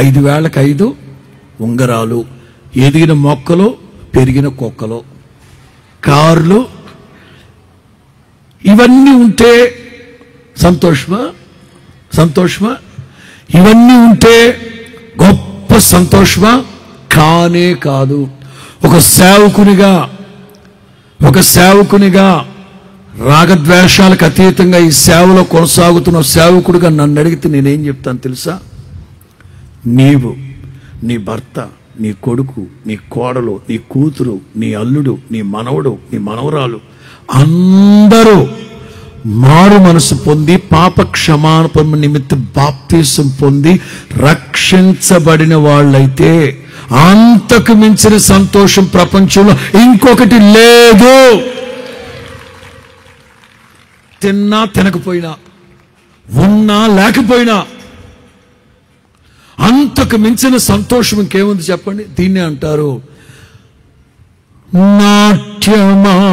5 వేలకు 5 ఉంగరాలు, ఎదిగిన మొక్కలు, పెరిగిన కుక్కలు, కార్లు, ఇవన్నీ ఉంటే సంతోషమా? సంతోషమా? ఇవన్నీ ఉంటే గొప్ప సంతోషమా? కానే కాదు. ఒక సేవకునిగా రాగద్వేషాలకు అతీతంగా ఈ సేవలో కొనసాగుతున్న సేవకుడిగా నన్ను అడిగితే నేనేం చెప్తాను తెలుసా? నీవు, నీ భర్త, నీ కొడుకు, నీ కోడలు, నీ కూతురు, నీ అల్లుడు, నీ మనవడు, నీ మనవరాలు అందరూ మారు మనసు పొంది పాప క్షమాపణ నిమిత్తం బాప్తీసం పొంది రక్షించబడిన వాళ్ళైతే అంతకు మించిన సంతోషం ప్రపంచంలో ఇంకొకటి లేదు. తిన్నా తినకపోయినా, ఉన్నా లేకపోయినా అంతకు మించిన సంతోషం ఇంకేముంది చెప్పండి? దీన్నే అంటారు నాట్యమాడేను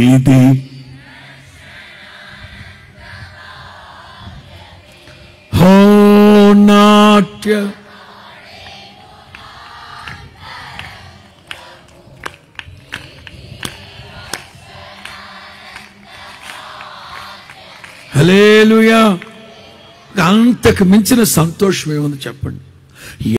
ఇది హో నాట్య హల్లెలూయా. అంతకు మించిన సంతోషం ఏముంది చెప్పండి?